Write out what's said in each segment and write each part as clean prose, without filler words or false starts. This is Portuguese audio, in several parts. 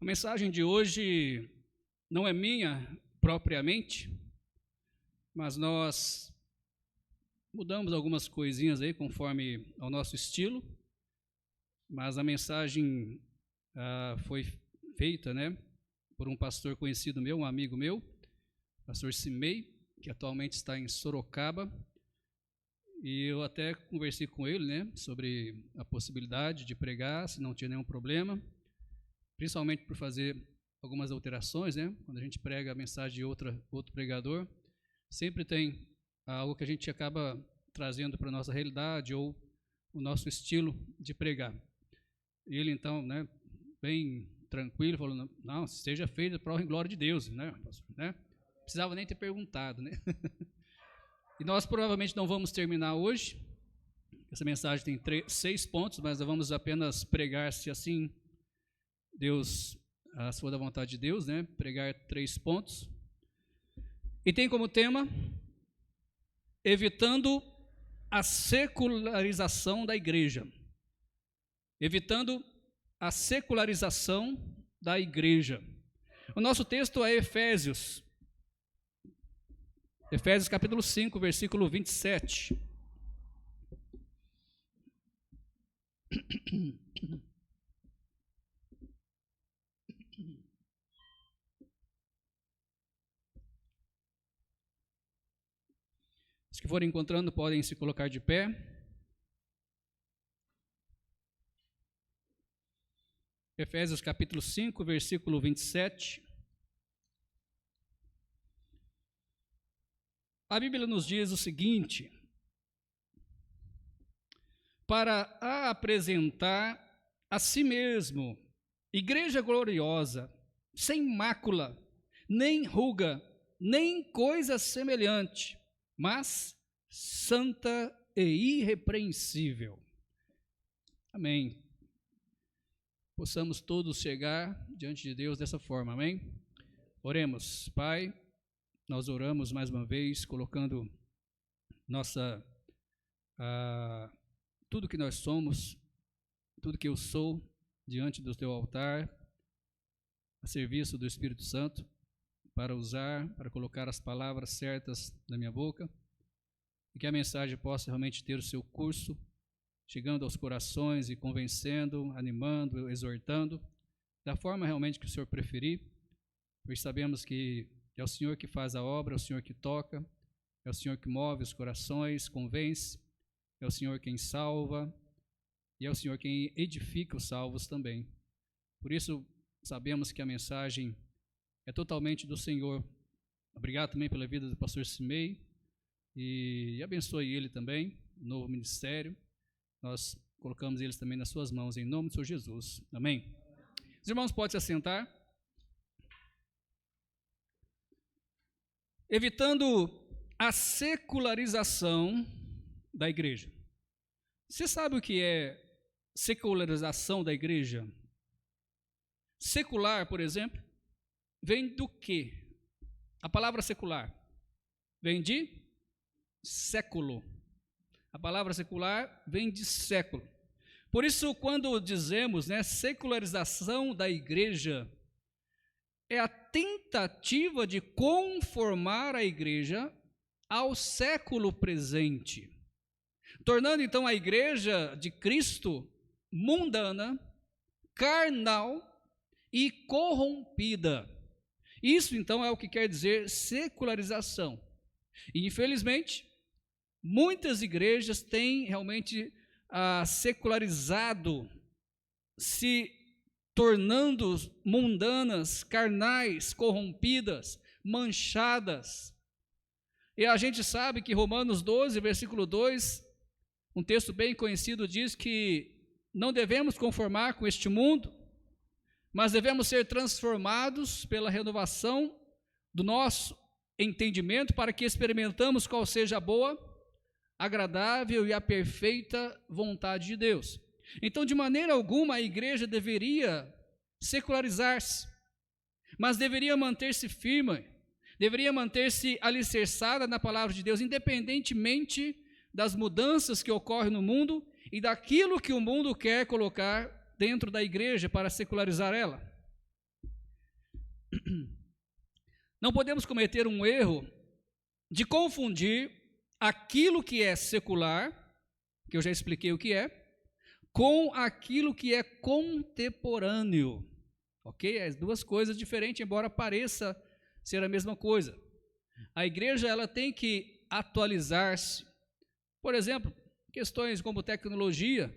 A mensagem de hoje não é minha propriamente, mas nós mudamos algumas coisinhas aí conforme ao nosso estilo, mas a mensagem foi feita, por um pastor conhecido meu, um amigo meu, pastor Simei, que atualmente está em Sorocaba, e eu até conversei com ele, sobre a possibilidade de pregar, se não tinha nenhum problema, principalmente por fazer algumas alterações, quando a gente prega a mensagem de outro pregador, sempre tem algo que a gente acaba trazendo para a nossa realidade ou o nosso estilo de pregar. E ele então, bem tranquilo, falou, não, seja feito para a honra e glória de Deus, Precisava nem ter perguntado, E nós provavelmente não vamos terminar hoje, essa mensagem tem 6 pontos, mas nós vamos apenas pregar, se assim Deus, se for da vontade de Deus, pregar 3 pontos. E tem como tema, evitando a secularização da igreja. Evitando a secularização da igreja. O nosso texto é Efésios capítulo 5, versículo 27. Os que forem encontrando podem se colocar de pé. Efésios capítulo 5, versículo 27. A Bíblia nos diz o seguinte: para apresentar a si mesmo, igreja gloriosa, sem mácula, nem ruga, nem coisa semelhante, mas santa e irrepreensível. Amém. Possamos todos chegar diante de Deus dessa forma, amém? Oremos. Pai, nós oramos mais uma vez, colocando tudo que nós somos, tudo que eu sou, diante do teu altar, a serviço do Espírito Santo, para colocar as palavras certas na minha boca, e que a mensagem possa realmente ter o seu curso, chegando aos corações e convencendo, animando, exortando, da forma realmente que o Senhor preferir, pois sabemos que é o Senhor que faz a obra, é o Senhor que toca, é o Senhor que move os corações, convence, é o Senhor quem salva, e é o Senhor quem edifica os salvos também. Por isso, sabemos que a mensagem é totalmente do Senhor. Obrigado também pela vida do pastor Simei, e abençoe ele também, o novo ministério. Nós colocamos eles também nas suas mãos, em nome do Senhor Jesus. Amém? Os irmãos podem se assentar. Evitando a secularização da igreja. Você sabe o que é secularização da igreja? Secular, por exemplo, vem do quê? A palavra secular vem de século. A palavra secular vem de século. Por isso, quando dizemos secularização da igreja, é a tentativa de conformar a igreja ao século presente, tornando então a igreja de Cristo mundana, carnal e corrompida. Isso então é o que quer dizer secularização. E infelizmente, muitas igrejas têm realmente secularizado, se tornando mundanas, carnais, corrompidas, manchadas. E a gente sabe que Romanos 12, versículo 2, um texto bem conhecido, diz que não devemos conformar com este mundo, mas devemos ser transformados pela renovação do nosso entendimento, para que experimentamos qual seja a boa, agradável e a perfeita vontade de Deus. Então, de maneira alguma, a igreja deveria secularizar-se, mas deveria manter-se firme, deveria manter-se alicerçada na palavra de Deus, independentemente das mudanças que ocorrem no mundo e daquilo que o mundo quer colocar dentro da igreja para secularizar ela. Não podemos cometer um erro de confundir aquilo que é secular, que eu já expliquei o que é, com aquilo que é contemporâneo. Ok? As duas coisas diferentes, embora pareça ser a mesma coisa. A igreja ela tem que atualizar-se. Por exemplo, questões como tecnologia,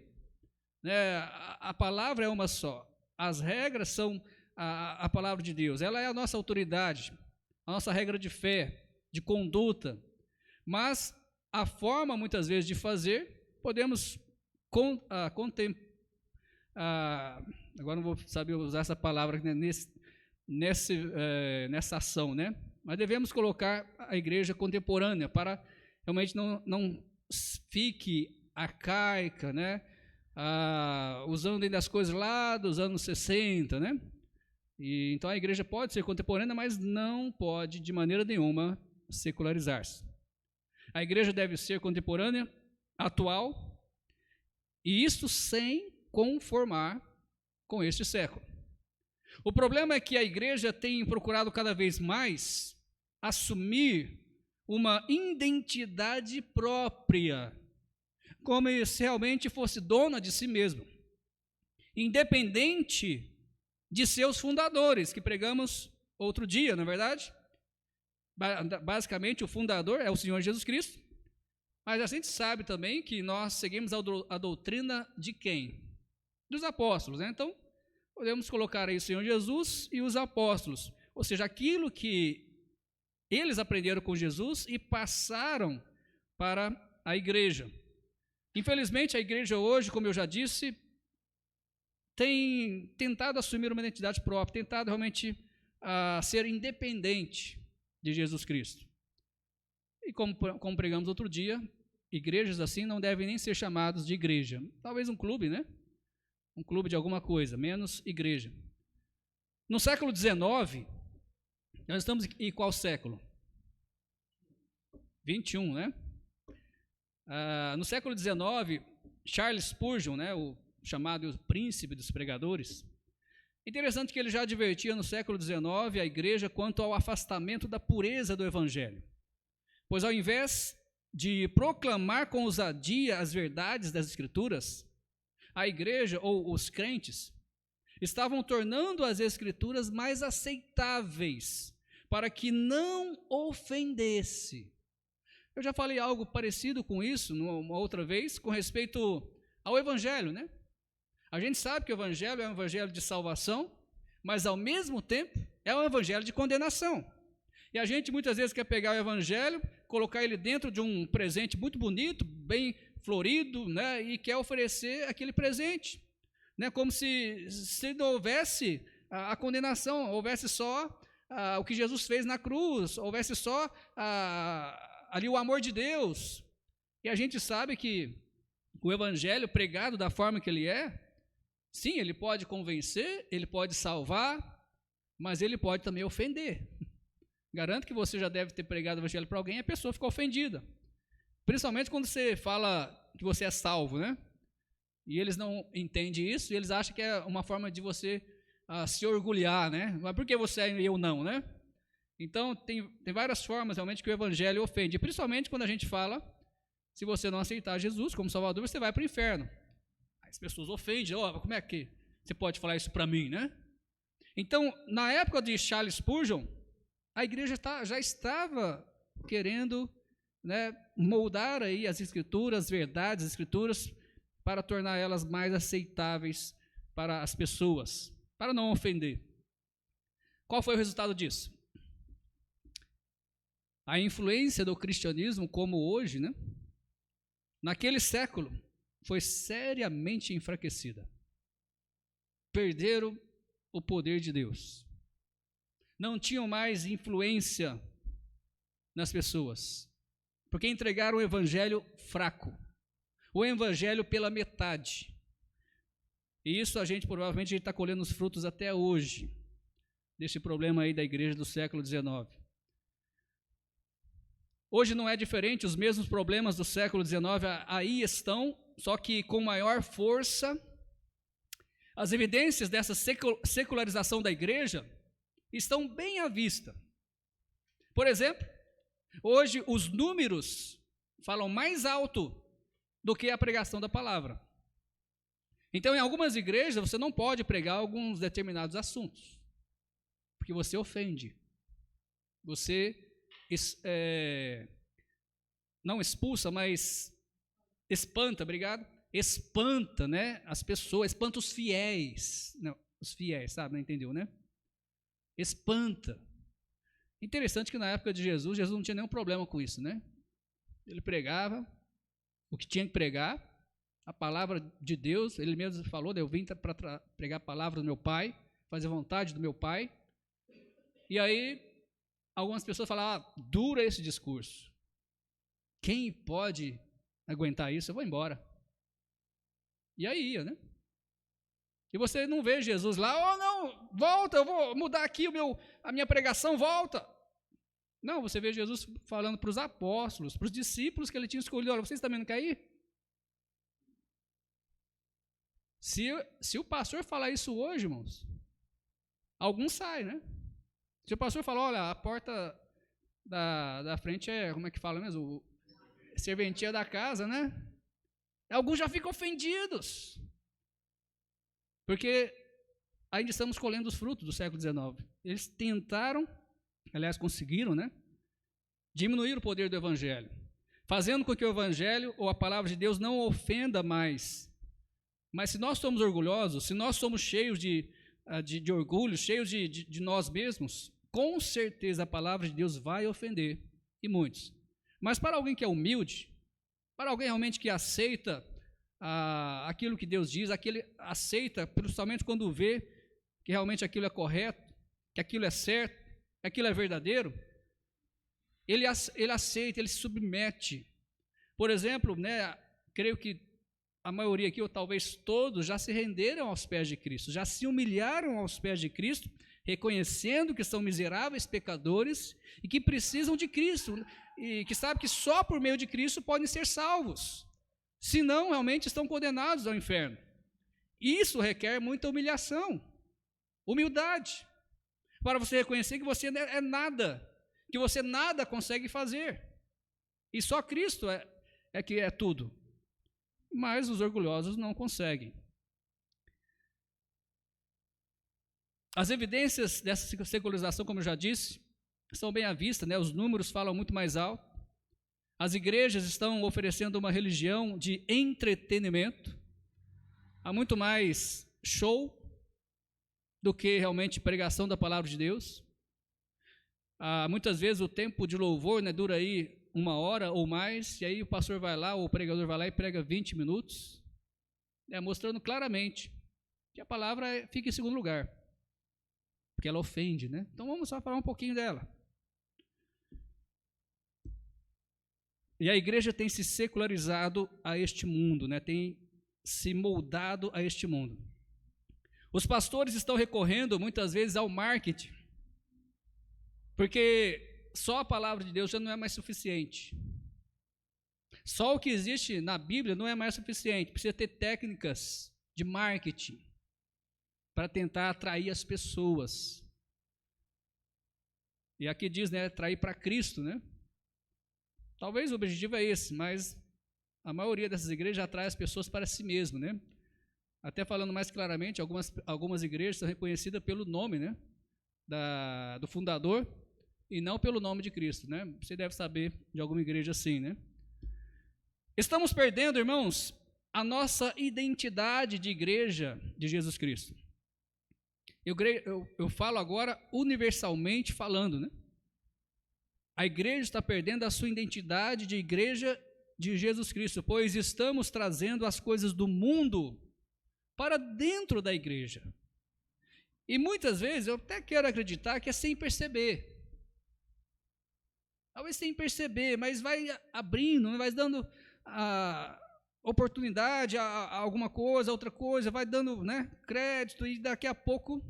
né, a palavra é uma só. As regras são a palavra de Deus. Ela é a nossa autoridade, a nossa regra de fé, de conduta. Mas a forma, muitas vezes, de fazer, podemos agora não vou saber usar essa palavra, né, nessa ação, né? Mas devemos colocar a igreja contemporânea para realmente não fique arcaica, né? Usando ainda as coisas lá dos anos 60, né? E, então a igreja pode ser contemporânea, mas não pode de maneira nenhuma secularizar-se. A igreja deve ser contemporânea, atual, e isto sem conformar com este século. O problema é que a igreja tem procurado cada vez mais assumir uma identidade própria, como se realmente fosse dona de si mesma, independente de seus fundadores, que pregamos outro dia, não é verdade? Basicamente, o fundador é o Senhor Jesus Cristo, mas a gente sabe também que nós seguimos a doutrina de quem? Dos apóstolos, né? Então, podemos colocar aí o Senhor Jesus e os apóstolos, ou seja, aquilo que eles aprenderam com Jesus e passaram para a igreja. Infelizmente, a igreja hoje, como eu já disse, tem tentado assumir uma identidade própria, tentado realmente ser independente de Jesus Cristo. E como pregamos outro dia, igrejas assim não devem nem ser chamadas de igreja. Talvez um clube, né? Um clube de alguma coisa, menos igreja. No século XIX, nós estamos em qual século? 21, né? No século XIX, Charles Spurgeon, né, o chamado príncipe dos pregadores, interessante que ele já advertia no século XIX a igreja quanto ao afastamento da pureza do evangelho. Pois ao invés de proclamar com ousadia as verdades das Escrituras, a igreja ou os crentes estavam tornando as Escrituras mais aceitáveis para que não ofendesse. Eu já falei algo parecido com isso uma outra vez, com respeito ao Evangelho, né? A gente sabe que o Evangelho é um Evangelho de salvação, mas ao mesmo tempo é um Evangelho de condenação. E a gente muitas vezes quer pegar o Evangelho, colocar ele dentro de um presente muito bonito, bem florido, né? E quer oferecer aquele presente, né? Como se não houvesse a condenação, houvesse só o que Jesus fez na cruz, houvesse só ali o amor de Deus. E a gente sabe que o evangelho pregado da forma que ele é, sim, ele pode convencer, ele pode salvar, mas ele pode também ofender. Garanto que você já deve ter pregado o evangelho para alguém e a pessoa ficou ofendida. Principalmente quando você fala que você é salvo, né? E eles não entendem isso, e eles acham que é uma forma de você se orgulhar, né? Mas por que você é e eu não, né? Então, tem várias formas realmente que o evangelho ofende, principalmente quando a gente fala, se você não aceitar Jesus como Salvador, você vai para o inferno. As pessoas ofendem, como é que você pode falar isso para mim, né? Então, na época de Charles Spurgeon, a igreja já estava querendo, né, moldar aí as Escrituras, as verdades, as Escrituras, para tornar elas mais aceitáveis para as pessoas, para não ofender. Qual foi o resultado disso? A influência do cristianismo, como hoje, né, naquele século, foi seriamente enfraquecida. Perderam o poder de Deus. Não tinham mais influência nas pessoas, porque entregaram o evangelho fraco, o evangelho pela metade. E isso a gente provavelmente está colhendo os frutos até hoje, desse problema aí da igreja do século XIX. Hoje não é diferente, os mesmos problemas do século XIX aí estão, só que com maior força. As evidências dessa secularização da igreja estão bem à vista. Por exemplo, hoje os números falam mais alto do que a pregação da palavra. Então, em algumas igrejas, você não pode pregar alguns determinados assuntos, porque você ofende. Você não expulsa, mas espanta, obrigado? Espanta, né, as pessoas, espanta os fiéis. Não, os fiéis, sabe? Não entendeu, né? Espanta. Interessante que na época de Jesus não tinha nenhum problema com isso, né? Ele pregava o que tinha que pregar, a palavra de Deus, ele mesmo falou, eu vim para pregar a palavra do meu Pai, fazer a vontade do meu Pai. E aí, algumas pessoas falavam, dura esse discurso. Quem pode aguentar isso? Eu vou embora. E aí ia, né? E você não vê Jesus lá, não, volta, eu vou mudar aqui a minha pregação, volta. Não, você vê Jesus falando para os apóstolos, para os discípulos que ele tinha escolhido, olha, vocês também não querem ir? Se o pastor falar isso hoje, irmãos, alguns saem, né? Se o pastor falar, olha, a porta da frente como é que fala mesmo? Serventia da casa, né? Alguns já ficam ofendidos. Porque ainda estamos colhendo os frutos do século XIX. Eles tentaram, aliás, conseguiram, né? Diminuir o poder do evangelho, fazendo com que o evangelho ou a palavra de Deus não ofenda mais. Mas se nós somos orgulhosos, se nós somos cheios de orgulho, cheios de nós mesmos, com certeza a palavra de Deus vai ofender, e muitos. Mas para alguém que é humilde, para alguém realmente que aceita aquilo que Deus diz, aceita, principalmente quando vê que realmente aquilo é correto, que aquilo é certo, que aquilo é verdadeiro, ele aceita, ele se submete. Por exemplo, né, creio que a maioria aqui, ou talvez todos, já se renderam aos pés de Cristo, já se humilharam aos pés de Cristo, reconhecendo que são miseráveis pecadores e que precisam de Cristo, e que sabem que só por meio de Cristo podem ser salvos, senão realmente estão condenados ao inferno. Isso requer muita humilhação, humildade, para você reconhecer que você é nada, que você nada consegue fazer, e só Cristo é que é tudo. Mas os orgulhosos não conseguem. As evidências dessa secularização, como eu já disse, são bem à vista, né? Os números falam muito mais alto. As igrejas estão oferecendo uma religião de entretenimento. Há muito mais show do que realmente pregação da palavra de Deus. Muitas vezes o tempo de louvor, né, dura aí 1 hora ou mais, e aí o pastor vai lá, ou o pregador vai lá e prega 20 minutos, mostrando claramente que a palavra fica em segundo lugar, porque ela ofende, né? Então vamos só falar um pouquinho dela. E a igreja tem se secularizado a este mundo, né? Tem se moldado a este mundo. Os pastores estão recorrendo muitas vezes ao marketing, porque só a palavra de Deus já não é mais suficiente. Só o que existe na Bíblia não é mais suficiente. Precisa ter técnicas de marketing para tentar atrair as pessoas. E aqui diz, né, atrair para Cristo, né? Talvez o objetivo é esse, mas a maioria dessas igrejas atrai as pessoas para si mesmo, né? Até falando mais claramente, algumas igrejas são reconhecidas pelo nome, né, do fundador, e não pelo nome de Cristo, né? Você deve saber de alguma igreja assim, né? Estamos perdendo, irmãos, a nossa identidade de igreja de Jesus Cristo. Eu falo agora universalmente falando, né? A igreja está perdendo a sua identidade de igreja de Jesus Cristo, pois estamos trazendo as coisas do mundo para dentro da igreja. E muitas vezes eu até quero acreditar que é sem perceber. Talvez sem perceber, mas vai abrindo, vai dando oportunidade a alguma coisa, a outra coisa, vai dando, né, crédito, e daqui a pouco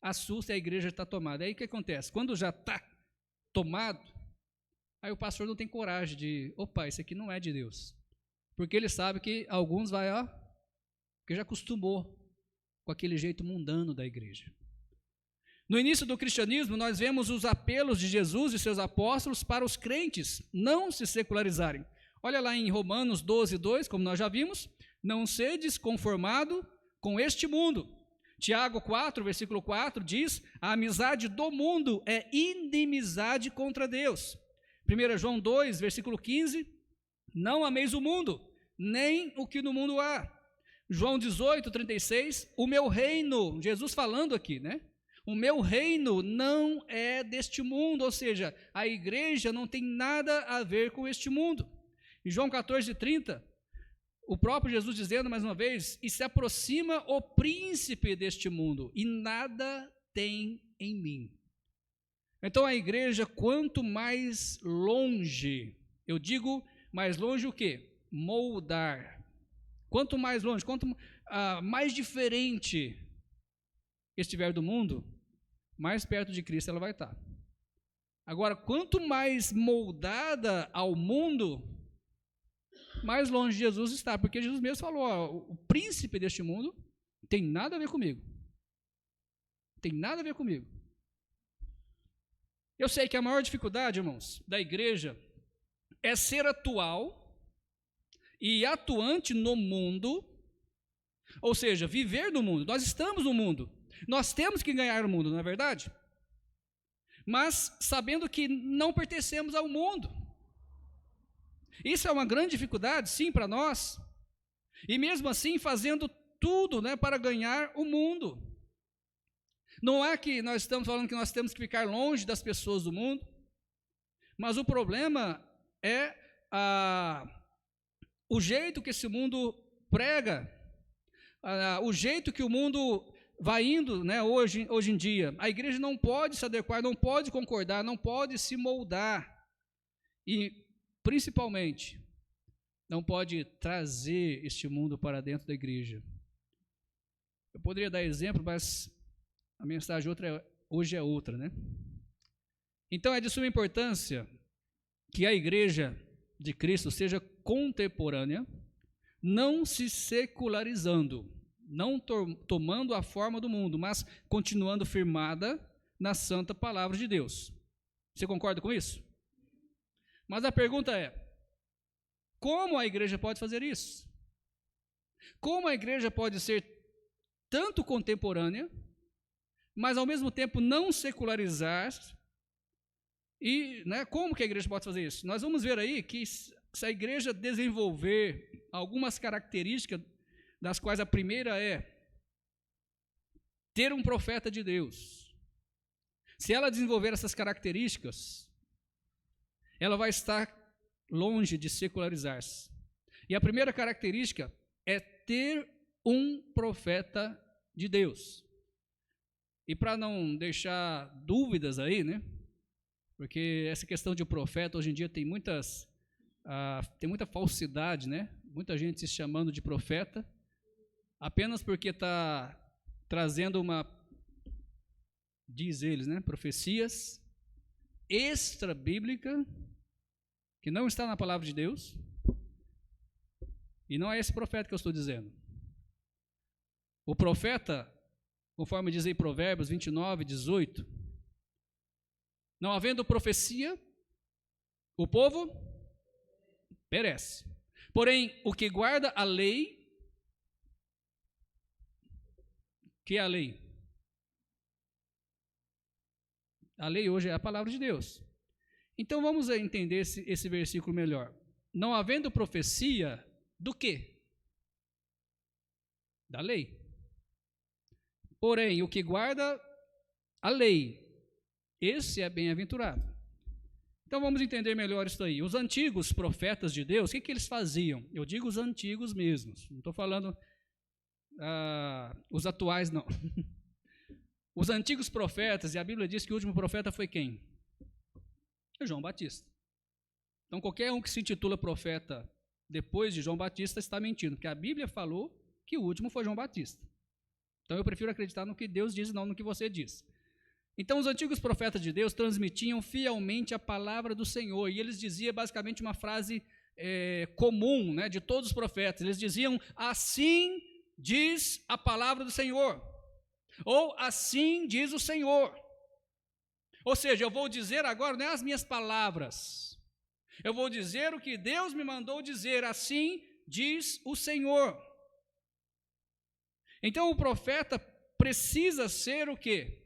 assusta e a igreja está tomada. Aí o que acontece? Quando já está tomado, aí o pastor não tem coragem de, opa, isso aqui não é de Deus. Porque ele sabe que alguns que já acostumou com aquele jeito mundano da igreja. No início do cristianismo, nós vemos os apelos de Jesus e seus apóstolos para os crentes não se secularizarem. Olha lá em Romanos 12, 2, como nós já vimos, não sedes conformado com este mundo. Tiago 4, versículo 4 diz, a amizade do mundo é inimizade contra Deus. 1 João 2, versículo 15, não ameis o mundo, nem o que no mundo há. João 18, 36, o meu reino, Jesus falando aqui, né? O meu reino não é deste mundo, ou seja, a igreja não tem nada a ver com este mundo. Em João 14, 30, o próprio Jesus dizendo mais uma vez, e se aproxima o príncipe deste mundo, e nada tem em mim. Então a igreja, quanto mais longe, eu digo mais longe o quê? Moldar. Quanto mais longe, quanto mais diferente estiver do mundo, mais perto de Cristo ela vai estar. Agora, quanto mais moldada ao mundo, mais longe de Jesus está, porque Jesus mesmo falou, ó, o príncipe deste mundo tem nada a ver comigo. Tem nada a ver comigo. Eu sei que a maior dificuldade, irmãos, da igreja é ser atual e atuante no mundo, ou seja, viver no mundo. Nós estamos no mundo, nós temos que ganhar o mundo, não é verdade? Mas sabendo que não pertencemos ao mundo. Isso é uma grande dificuldade, sim, para nós, e mesmo assim fazendo tudo, né, para ganhar o mundo. Não é que nós estamos falando que nós temos que ficar longe das pessoas do mundo, mas o problema é o jeito que esse mundo prega, o jeito que o mundo vai indo, né, hoje em dia. A igreja não pode se adequar, não pode concordar, não pode se moldar, e principalmente, não pode trazer este mundo para dentro da igreja. Eu poderia dar exemplo, mas a mensagem hoje é outra, né? Então é de suma importância que a igreja de Cristo seja contemporânea, não se secularizando, não tomando a forma do mundo, mas continuando firmada na santa palavra de Deus. Você concorda com isso? Mas a pergunta é, como a igreja pode fazer isso? Como a igreja pode ser tanto contemporânea, mas ao mesmo tempo não secularizar? E, né, como que a igreja pode fazer isso? Nós vamos ver aí que se a igreja desenvolver algumas características, das quais a primeira é ter um profeta de Deus. Se ela desenvolver essas características, ela vai estar longe de secularizar-se. E a primeira característica é ter um profeta de Deus. E para não deixar dúvidas aí, né? Porque essa questão de profeta hoje em dia tem muita falsidade, né? Muita gente se chamando de profeta, apenas porque está trazendo diz eles, né? Profecias extra-bíblica, que não está na palavra de Deus, e não é esse profeta que eu estou dizendo. O profeta, conforme diz aí Provérbios 29, 18, não havendo profecia, o povo perece. Porém, o que guarda a lei, que é a lei? A lei hoje é a palavra de Deus. Então vamos entender esse versículo melhor. Não havendo profecia, do quê? Da lei. Porém, o que guarda a lei, esse é bem-aventurado. Então vamos entender melhor isso aí. Os antigos profetas de Deus, o que eles faziam? Eu digo os antigos mesmos, não estou falando os atuais, não. Os antigos profetas, e a Bíblia diz que o último profeta foi quem? João Batista. Então qualquer um que se intitula profeta depois de João Batista está mentindo, porque a Bíblia falou que o último foi João Batista. Então eu prefiro acreditar no que Deus diz e não no que você diz. Então os antigos profetas de Deus transmitiam fielmente a palavra do Senhor, e eles diziam basicamente uma frase comum, né, de todos os profetas. Eles diziam, assim diz a palavra do Senhor, ou assim diz o Senhor. Ou seja, eu vou dizer agora, não é as minhas palavras, eu vou dizer o que Deus me mandou dizer, assim diz o Senhor. Então o profeta precisa ser o quê?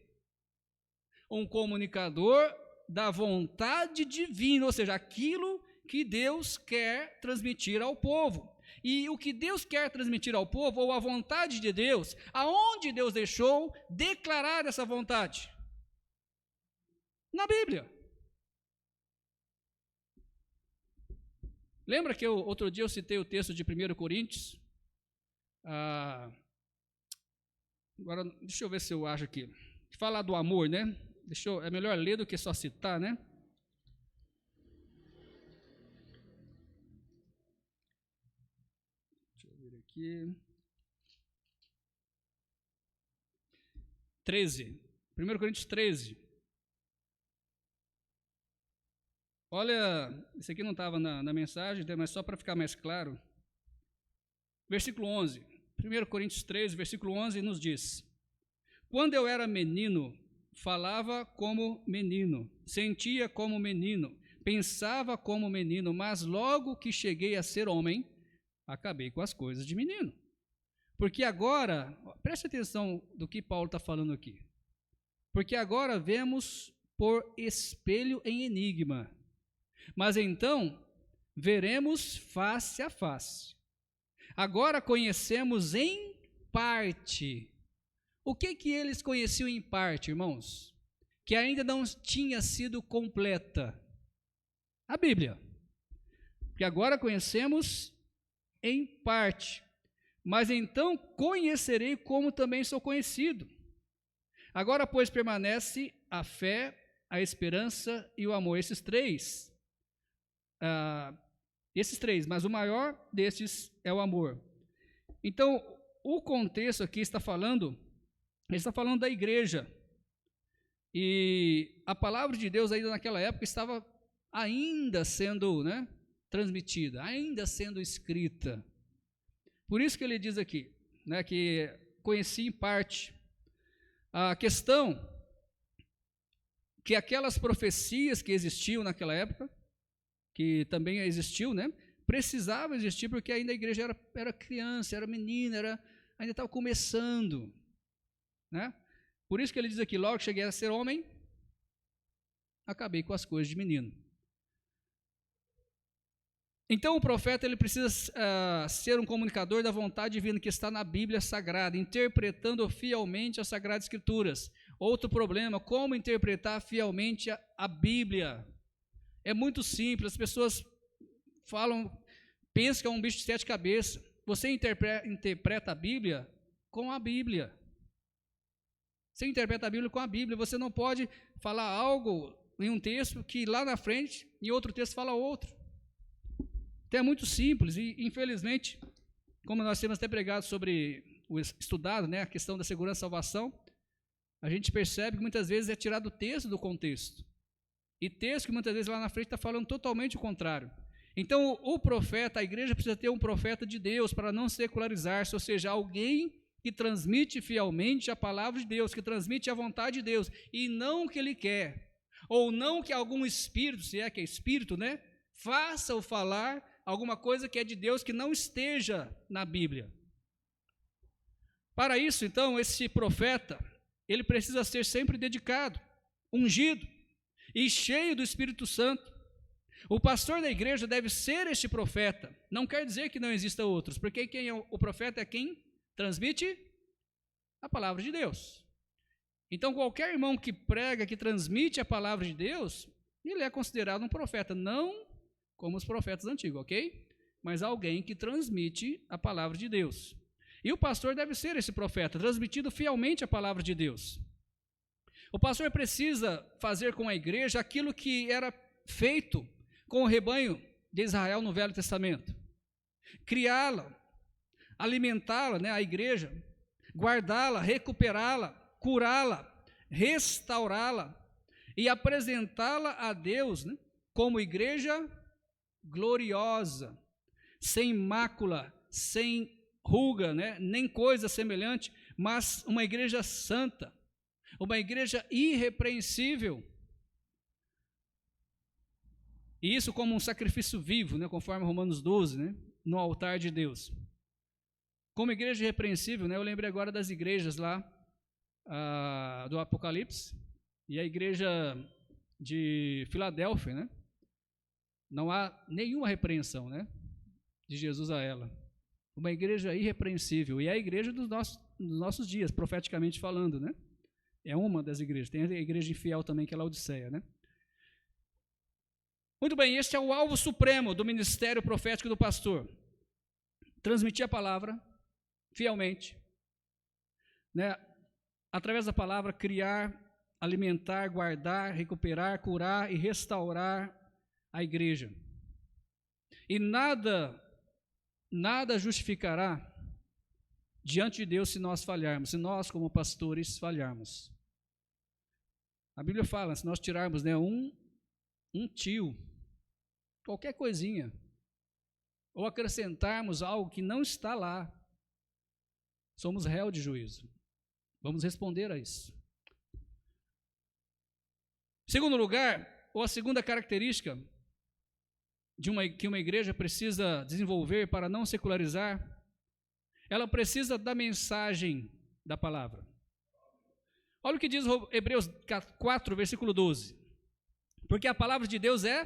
Um comunicador da vontade divina, ou seja, aquilo que Deus quer transmitir ao povo. E o que Deus quer transmitir ao povo, ou a vontade de Deus, aonde Deus deixou declarar essa vontade? Na Bíblia. Lembra que outro dia eu citei o texto de 1 Coríntios? Agora, deixa eu ver se eu acho aqui. Fala do amor, né? É melhor ler do que só citar, né? Deixa eu ver aqui. 13. 1 Coríntios 13. Olha, isso aqui não estava na mensagem, mas só para ficar mais claro. Versículo 11. 1 Coríntios 13, versículo 11 nos diz: quando eu era menino, falava como menino, sentia como menino, pensava como menino, mas logo que cheguei a ser homem, acabei com as coisas de menino. Porque agora, preste atenção do que Paulo está falando aqui. Porque agora vemos por espelho em enigma, mas então veremos face a face. Agora conhecemos em parte. O que eles conheciam em parte, irmãos? Que ainda não tinha sido completa. A Bíblia. Porque agora conhecemos em parte. Mas então conhecerei como também sou conhecido. Agora, pois, permanece a fé, a esperança e o amor. Esses três, mas o maior destes é o amor. Então, o contexto aqui está falando da igreja. E a palavra de Deus ainda naquela época estava ainda sendo transmitida, ainda sendo escrita. Por isso que ele diz aqui, que conheci em parte. A questão que aquelas profecias que existiam naquela época, que também existiu, precisava existir porque ainda a igreja era criança, era menina, ainda estava começando, Por isso que ele diz aqui, logo que cheguei a ser homem, acabei com as coisas de menino. Então o profeta ele precisa ser um comunicador da vontade divina que está na Bíblia Sagrada, interpretando fielmente as Sagradas Escrituras. Outro problema, como interpretar fielmente a Bíblia? É muito simples, as pessoas pensam que é um bicho de 7 cabeças. Você interpreta a Bíblia com a Bíblia. Você interpreta a Bíblia com a Bíblia. Você não pode falar algo em um texto que lá na frente, em outro texto, fala outro. Então é muito simples e, infelizmente, como nós temos até pregado estudado, a questão da segurança e salvação, a gente percebe que muitas vezes é tirado o texto do contexto. E texto que muitas vezes lá na frente está falando totalmente o contrário. Então o profeta, a igreja precisa ter um profeta de Deus para não secularizar-se, ou seja, alguém que transmite fielmente a palavra de Deus, que transmite a vontade de Deus, e não o que ele quer, ou não que algum espírito, se é que é espírito, faça ou falar alguma coisa que é de Deus que não esteja na Bíblia. Para isso, então, esse profeta, ele precisa ser sempre dedicado, ungido e cheio do Espírito Santo. O pastor da igreja deve ser este profeta. Não quer dizer que não existam outros, porque quem é o profeta é quem transmite a palavra de Deus. Então, qualquer irmão que prega, que transmite a palavra de Deus, ele é considerado um profeta, não como os profetas antigos, ok? Mas alguém que transmite a palavra de Deus. E o pastor deve ser esse profeta, transmitindo fielmente a palavra de Deus. O pastor precisa fazer com a igreja aquilo que era feito com o rebanho de Israel no Velho Testamento. Criá-la, alimentá-la, a igreja, guardá-la, recuperá-la, curá-la, restaurá-la e apresentá-la a Deus, como igreja gloriosa, sem mácula, sem ruga, nem coisa semelhante, mas uma igreja santa, uma igreja irrepreensível. E isso como um sacrifício vivo, né, conforme Romanos 12, né, no altar de Deus. Como igreja irrepreensível, né, eu lembrei agora das igrejas lá do Apocalipse e a igreja de Filadélfia, né? Não há nenhuma repreensão, né, de Jesus a ela. Uma igreja irrepreensível. E é a igreja dos nossos dias, profeticamente falando, né? É uma das igrejas. Tem a igreja infiel também, que é a Laodiceia, né? Muito bem, este é o alvo supremo do ministério profético do pastor. Transmitir a palavra fielmente, né? Através da palavra, criar, alimentar, guardar, recuperar, curar e restaurar a igreja. E nada justificará diante de Deus se nós falharmos, se nós como pastores falharmos. A Bíblia fala, se nós tirarmos, né, um tio, qualquer coisinha, ou acrescentarmos algo que não está lá, somos réu de juízo. Vamos responder a isso. Segundo lugar, ou a segunda característica que uma igreja precisa desenvolver para não secularizar, ela precisa da mensagem da palavra. Olha o que diz Hebreus 4, versículo 12. Porque a palavra de Deus é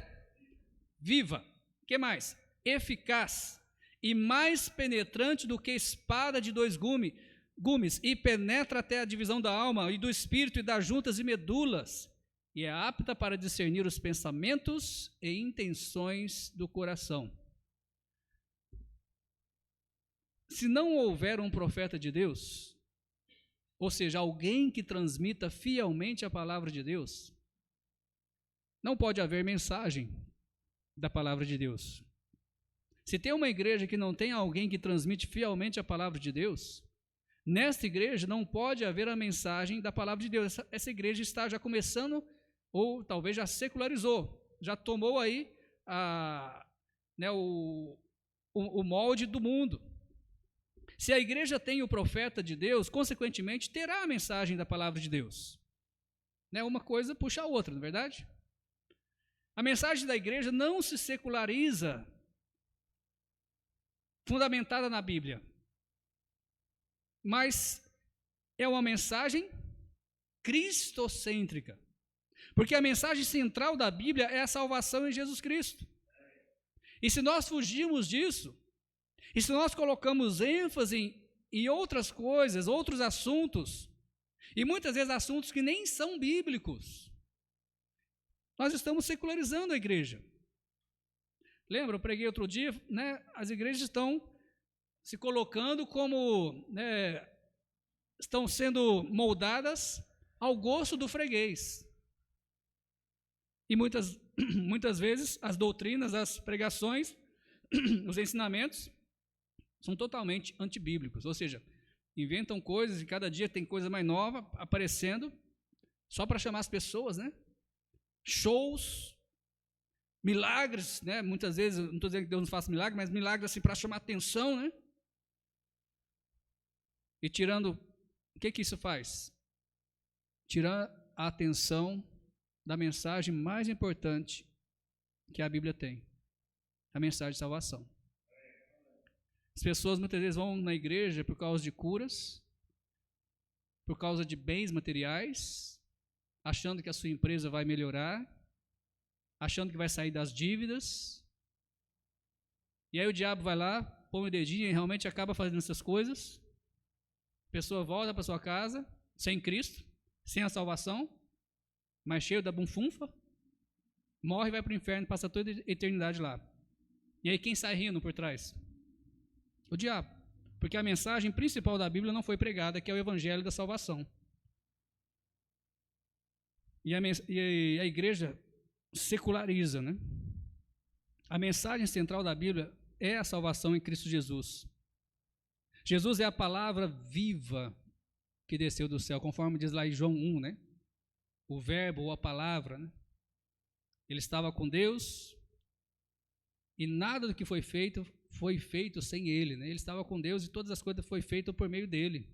viva. O que mais? Eficaz e mais penetrante do que espada de dois gumes, e penetra até a divisão da alma e do espírito e das juntas e medulas, e é apta para discernir os pensamentos e intenções do coração. Se não houver um profeta de Deus, ou seja, alguém que transmita fielmente a palavra de Deus, não pode haver mensagem da palavra de Deus. Se tem uma igreja que não tem alguém que transmite fielmente a palavra de Deus, nesta igreja não pode haver a mensagem da palavra de Deus. Essa igreja está já começando, ou talvez já secularizou, já tomou aí o molde do mundo. Se a igreja tem o profeta de Deus, consequentemente terá a mensagem da palavra de Deus. Né? Uma coisa puxa a outra, não é verdade? A mensagem da igreja não se seculariza, fundamentada na Bíblia, mas é uma mensagem cristocêntrica, porque a mensagem central da Bíblia é a salvação em Jesus Cristo. E se nós fugirmos disso, e se nós colocamos ênfase em outras coisas, outros assuntos, e muitas vezes assuntos que nem são bíblicos, nós estamos secularizando a igreja. Lembra, eu preguei outro dia, né, as igrejas estão se colocando como, né, estão sendo moldadas ao gosto do freguês. E muitas vezes as doutrinas, as pregações, os ensinamentos são totalmente antibíblicos, ou seja, inventam coisas e cada dia tem coisa mais nova aparecendo, só para chamar as pessoas, né? Shows, milagres, né? Muitas vezes, não estou dizendo que Deus não faça milagre, mas milagres assim para chamar atenção, né? E tirando, o que isso faz? Tirar a atenção da mensagem mais importante que a Bíblia tem, a mensagem de salvação. As pessoas muitas vezes vão na igreja por causa de curas, por causa de bens materiais, achando que a sua empresa vai melhorar, achando que vai sair das dívidas, e aí o diabo vai lá, põe o dedinho e realmente acaba fazendo essas coisas, a pessoa volta para sua casa, sem Cristo, sem a salvação, mas cheio da bunfunfa, morre e vai para o inferno, passa toda a eternidade lá. E aí quem sai rindo por trás? O diabo, porque a mensagem principal da Bíblia não foi pregada, que é o evangelho da salvação. E a igreja seculariza, né? A mensagem central da Bíblia é a salvação em Cristo Jesus. Jesus é a palavra viva que desceu do céu, conforme diz lá em João 1, né? O verbo ou a palavra, né? Ele estava com Deus e nada do que foi feito sem ele, né? Ele estava com Deus e todas as coisas foram feitas por meio dele.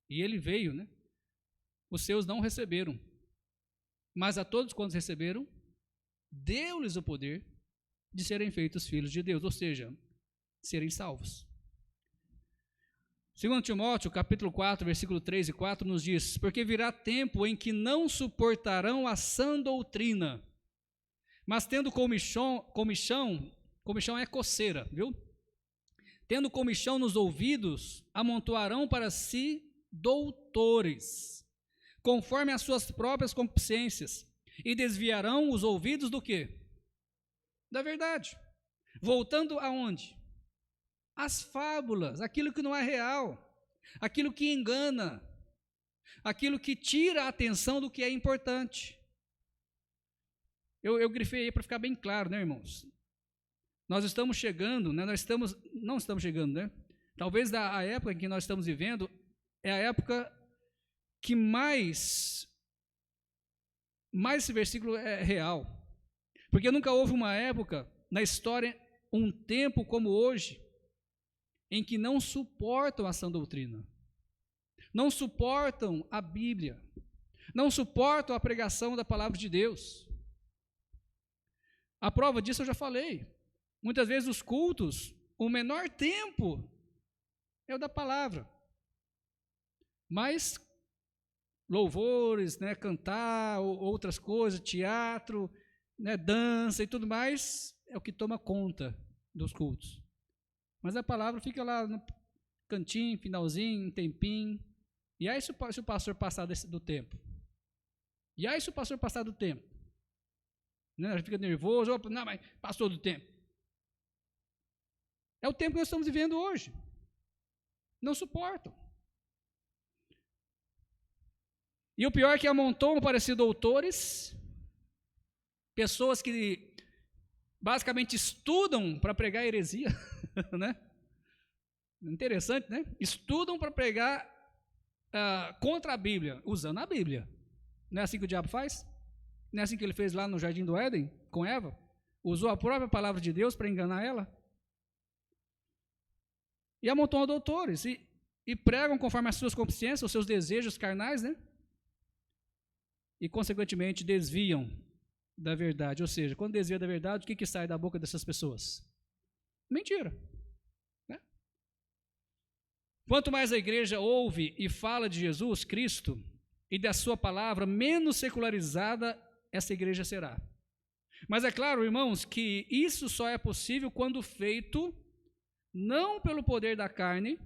E ele veio, né? Os seus não receberam, mas a todos quantos receberam, deu-lhes o poder de serem feitos filhos de Deus, ou seja, serem salvos. 2 Timóteo, capítulo 4, versículo 3 e 4, nos diz: porque virá tempo em que não suportarão a sã doutrina, mas tendo comichão é coceira, viu? Tendo comichão nos ouvidos, amontoarão para si doutores, conforme as suas próprias concupiscências, e desviarão os ouvidos do quê? Da verdade. Voltando aonde? As fábulas, aquilo que não é real, aquilo que engana, aquilo que tira a atenção do que é importante. Eu grifei aí para ficar bem claro, né, irmãos? Nós estamos chegando, né, não estamos chegando, né? Talvez a época em que nós estamos vivendo é a época que mais esse versículo é real. Porque nunca houve uma época na história, um tempo como hoje, em que não suportam a sã doutrina, não suportam a Bíblia, não suportam a pregação da palavra de Deus. A prova disso eu já falei. Muitas vezes os cultos, o menor tempo é o da palavra. Mas louvores, né, cantar, outras coisas, teatro, né, dança e tudo mais, é o que toma conta dos cultos. Mas a palavra fica lá no cantinho, finalzinho, um tempinho. E aí se o pastor passar do tempo? E aí se o pastor passar do tempo? Né, fica nervoso, não, mas passou do tempo. É o tempo que nós estamos vivendo hoje. Não suportam. E o pior é que amontoam para si doutores, pessoas que basicamente estudam para pregar heresia, né? Interessante, né? Estudam para pregar contra a Bíblia, usando a Bíblia. Não é assim que o diabo faz? Não é assim que ele fez lá no Jardim do Éden, com Eva? Usou a própria palavra de Deus para enganar ela? E amontoam doutores, e pregam conforme as suas consciências, os seus desejos carnais, né? E, consequentemente, desviam da verdade. Ou seja, quando desvia da verdade, o que sai da boca dessas pessoas? Mentira. Né? Quanto mais a igreja ouve e fala de Jesus Cristo e da sua palavra, menos secularizada essa igreja será. Mas é claro, irmãos, que isso só é possível quando feito não pelo poder da carne,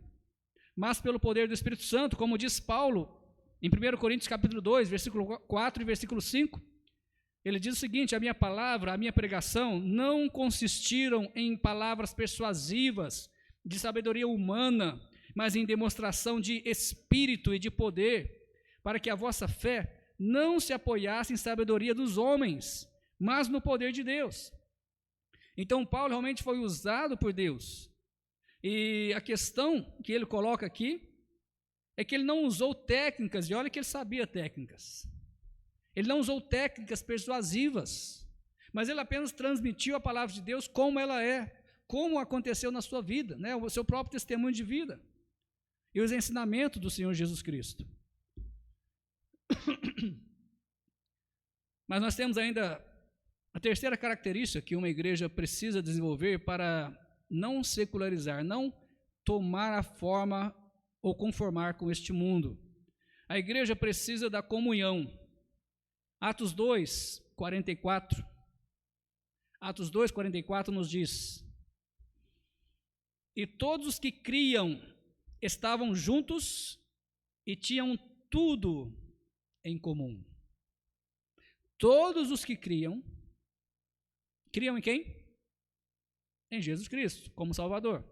mas pelo poder do Espírito Santo, como diz Paulo em 1 Coríntios capítulo 2, versículo 4 e versículo 5, ele diz o seguinte: a minha palavra, a minha pregação não consistiram em palavras persuasivas de sabedoria humana, mas em demonstração de espírito e de poder, para que a vossa fé não se apoiasse em sabedoria dos homens, mas no poder de Deus. Então Paulo realmente foi usado por Deus. E a questão que ele coloca aqui é que ele não usou técnicas, e olha que ele sabia técnicas. Ele não usou técnicas persuasivas, mas ele apenas transmitiu a palavra de Deus como ela é, como aconteceu na sua vida, né? O seu próprio testemunho de vida e os ensinamentos do Senhor Jesus Cristo. Mas nós temos ainda a terceira característica que uma igreja precisa desenvolver para não secularizar, não tomar a forma ou conformar com este mundo. A igreja precisa da comunhão. Atos 2, 44. Atos 2, 44 nos diz: e todos os que criam estavam juntos e tinham tudo em comum. Todos os que criam em quem? Em Jesus Cristo, como Salvador.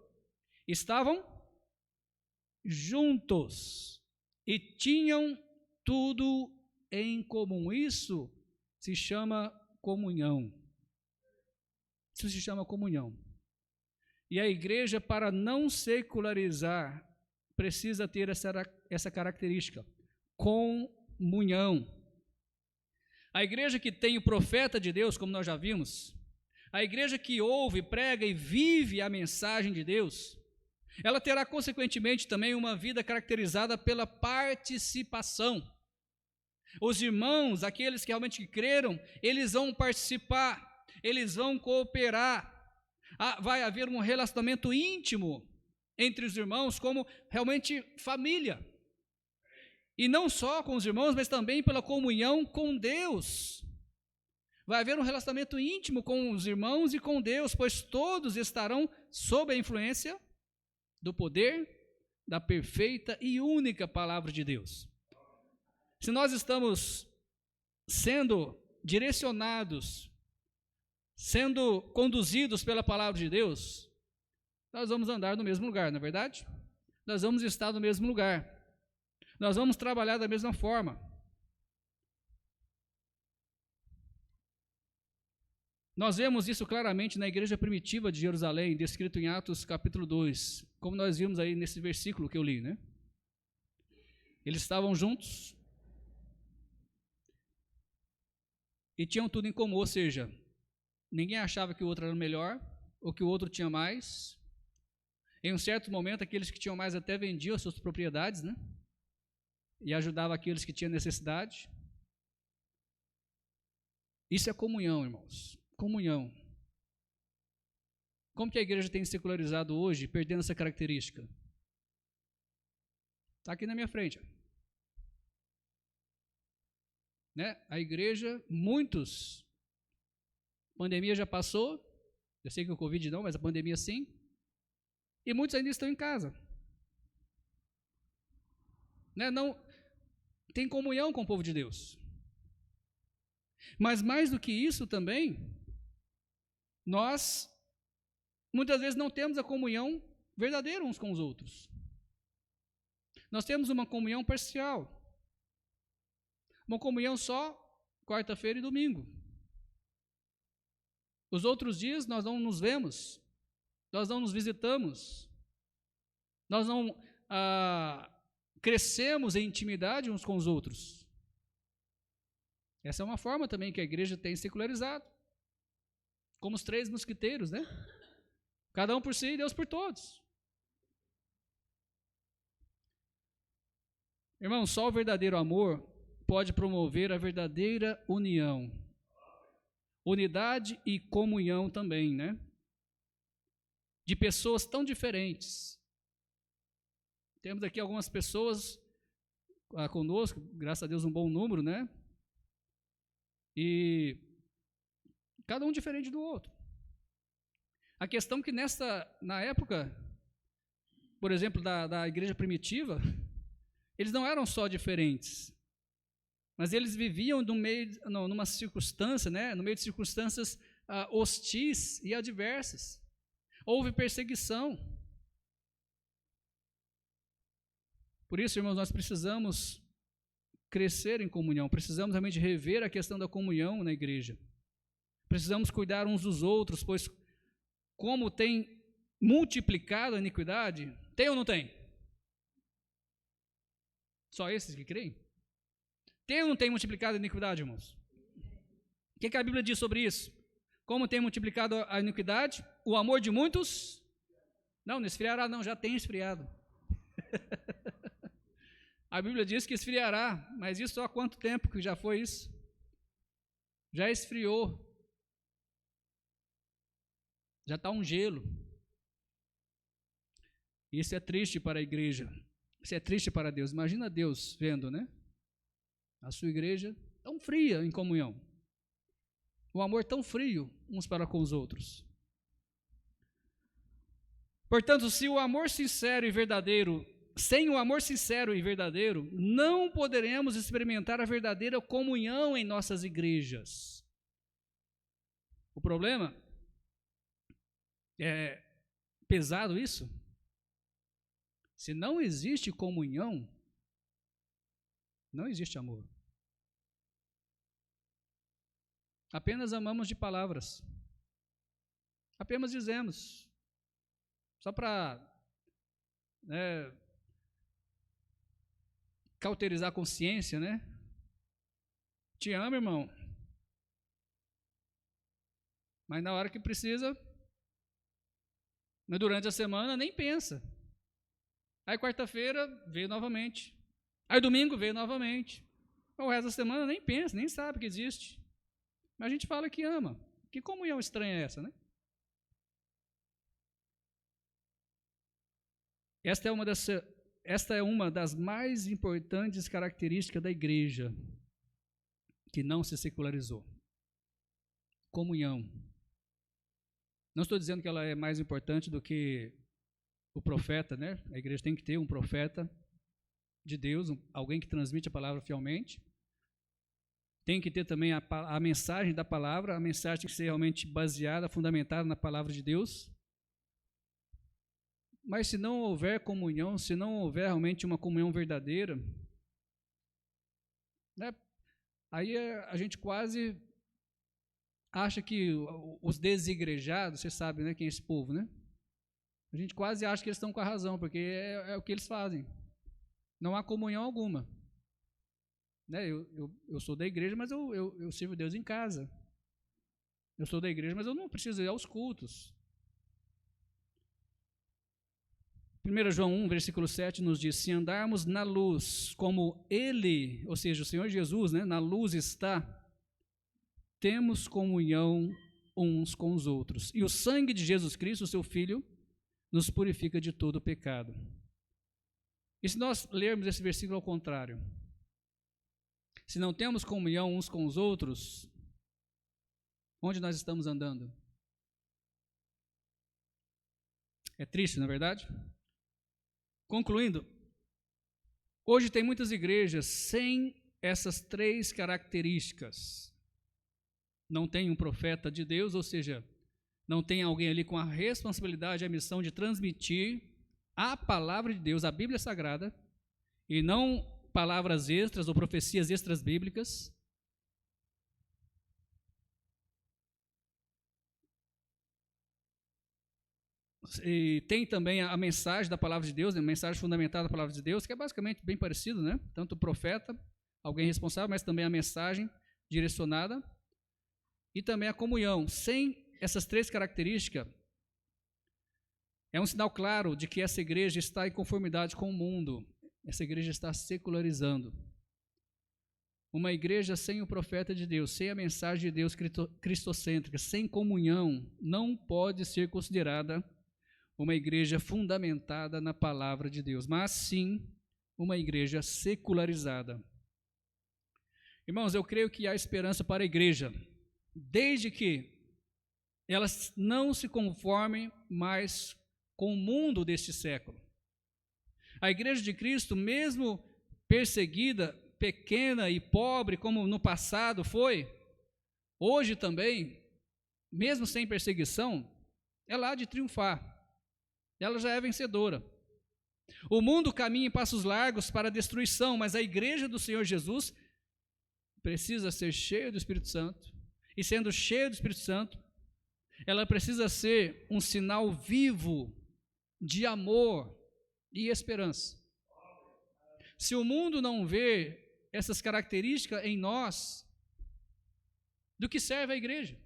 Estavam juntos e tinham tudo em comum. Isso se chama comunhão. Isso se chama comunhão. E a igreja, para não secularizar, precisa ter essa característica, comunhão. A igreja que tem o profeta de Deus, como nós já vimos, a igreja que ouve, prega e vive a mensagem de Deus, ela terá consequentemente também uma vida caracterizada pela participação. Os irmãos, aqueles que realmente creram, eles vão participar, eles vão cooperar. Vai haver um relacionamento íntimo entre os irmãos, como realmente família. E não só com os irmãos, mas também pela comunhão com Deus. Vai haver um relacionamento íntimo com os irmãos e com Deus, pois todos estarão sob a influência do poder da perfeita e única palavra de Deus. Se nós estamos sendo direcionados, sendo conduzidos pela palavra de Deus, nós vamos andar no mesmo lugar, não é verdade? Nós vamos estar no mesmo lugar. Nós vamos trabalhar da mesma forma. Nós vemos isso claramente na igreja primitiva de Jerusalém, descrito em Atos capítulo 2, como nós vimos aí nesse versículo que eu li, né? Eles estavam juntos e tinham tudo em comum, ou seja, ninguém achava que o outro era melhor ou que o outro tinha mais. Em um certo momento, aqueles que tinham mais até vendiam as suas propriedades, né? E ajudavam aqueles que tinham necessidade. Isso é comunhão, irmãos. Comunhão. Como que a igreja tem secularizado hoje, perdendo essa característica? Está aqui na minha frente. Né? A igreja, muitos, a pandemia já passou, eu sei que o Covid não, mas a pandemia sim, e muitos ainda estão em casa. Né? Não tem comunhão com o povo de Deus. Mas mais do que isso também, nós muitas vezes não temos a comunhão verdadeira uns com os outros. Nós temos uma comunhão parcial. Uma comunhão só quarta-feira e domingo. Os outros dias nós não nos vemos, nós não nos visitamos, nós não crescemos em intimidade uns com os outros. Essa é uma forma também que a igreja tem secularizado. Como os 3 mosquiteiros, né? Cada um por si e Deus por todos. Irmão, só o verdadeiro amor pode promover a verdadeira união. Unidade e comunhão também, né? De pessoas tão diferentes. Temos aqui algumas pessoas conosco, graças a Deus um bom número, né? E cada um diferente do outro. A questão é que na época, por exemplo, da igreja primitiva, eles não eram só diferentes, mas eles viviam numa circunstância, né, no meio de circunstâncias hostis e adversas. Houve perseguição. Por isso, irmãos, nós precisamos crescer em comunhão, precisamos realmente rever a questão da comunhão na igreja. Precisamos cuidar uns dos outros, pois como tem multiplicado a iniquidade, tem ou não tem? Só esses que creem? Tem ou não tem multiplicado a iniquidade, irmãos? O que a Bíblia diz sobre isso? Como tem multiplicado a iniquidade? O amor de muitos? Não esfriará, não, já tem esfriado. A Bíblia diz que esfriará, mas isso há quanto tempo que já foi isso? Já esfriou. Já está um gelo. Isso é triste para a igreja. Isso é triste para Deus. Imagina Deus vendo, né? A sua igreja tão fria em comunhão. O amor tão frio uns para com os outros. Portanto, se o amor sincero e verdadeiro, sem o amor sincero e verdadeiro, não poderemos experimentar a verdadeira comunhão em nossas igrejas. O problema é pesado isso. Se não existe comunhão, não existe amor. Apenas amamos de palavras. Apenas dizemos. Só para cauterizar a consciência, né? Te amo, irmão. Mas na hora que precisa, durante a semana, nem pensa. Aí quarta-feira veio novamente. Aí domingo veio novamente. O resto da semana nem pensa, nem sabe que existe. Mas a gente fala que ama. Que comunhão estranha é essa, né? Esta é uma das mais importantes características da igreja, que não se secularizou. Comunhão. Não estou dizendo que ela é mais importante do que o profeta, né? A igreja tem que ter um profeta de Deus, alguém que transmite a palavra fielmente. Tem que ter também a mensagem da palavra, a mensagem tem que ser realmente baseada, fundamentada na palavra de Deus. Mas se não houver comunhão, se não houver realmente uma comunhão verdadeira, né, aí a gente quase acha que os desigrejados, você sabe, né, quem é esse povo, né? A gente quase acha que eles estão com a razão, porque é o que eles fazem. Não há comunhão alguma. Né, eu sou da igreja, mas eu sirvo Deus em casa. Eu sou da igreja, mas eu não preciso ir aos cultos. 1 João 1, versículo 7 nos diz: se andarmos na luz, como Ele, ou seja, o Senhor Jesus, né, na luz está, temos comunhão uns com os outros. E o sangue de Jesus Cristo, o seu Filho, nos purifica de todo pecado. E se nós lermos esse versículo ao contrário? Se não temos comunhão uns com os outros, onde nós estamos andando? É triste, não é verdade? Concluindo, hoje tem muitas igrejas sem essas 3 características. Não tem um profeta de Deus, ou seja, não tem alguém ali com a responsabilidade, a missão de transmitir a palavra de Deus, a Bíblia Sagrada, e não palavras extras ou profecias extras bíblicas. E tem também a mensagem da palavra de Deus, a mensagem fundamentada da palavra de Deus, que é basicamente bem parecido, né? Tanto o profeta, alguém responsável, mas também a mensagem direcionada, e também a comunhão. Sem essas 3 características, é um sinal claro de que essa igreja está em conformidade com o mundo, essa igreja está secularizando. Uma igreja sem o profeta de Deus, sem a mensagem de Deus cristocêntrica, sem comunhão, não pode ser considerada uma igreja fundamentada na palavra de Deus, mas sim uma igreja secularizada. Irmãos, eu creio que há esperança para a igreja, desde que elas não se conformem mais com o mundo deste século. A igreja de Cristo, mesmo perseguida, pequena e pobre, como no passado foi, hoje também, mesmo sem perseguição, ela há de triunfar. Ela já é vencedora. O mundo caminha em passos largos para a destruição, mas a igreja do Senhor Jesus precisa ser cheia do Espírito Santo, e sendo cheia do Espírito Santo, ela precisa ser um sinal vivo de amor e esperança. Se o mundo não vê essas características em nós, do que serve a igreja?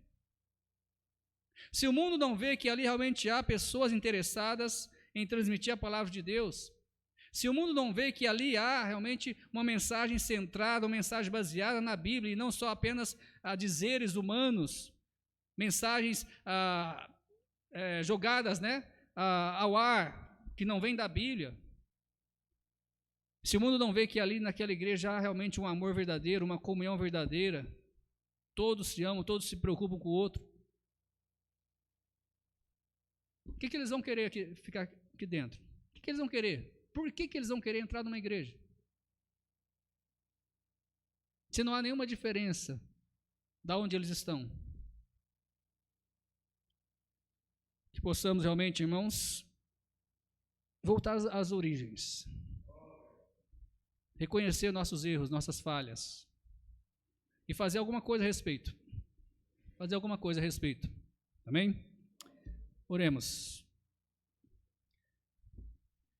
Se o mundo não vê que ali realmente há pessoas interessadas em transmitir a palavra de Deus, se o mundo não vê que ali há realmente uma mensagem centrada, uma mensagem baseada na Bíblia, e não só apenas a dizeres humanos, mensagens jogadas, né, ao ar, que não vêm da Bíblia, se o mundo não vê que ali naquela igreja há realmente um amor verdadeiro, uma comunhão verdadeira, todos se amam, todos se preocupam com o outro, o que eles vão querer ficar aqui dentro? O que eles vão querer? Por que eles vão querer entrar numa igreja? Se não há nenhuma diferença de onde eles estão. Que possamos realmente, irmãos, voltar às origens. Reconhecer nossos erros, nossas falhas. E fazer alguma coisa a respeito. Fazer alguma coisa a respeito. Amém? Oremos.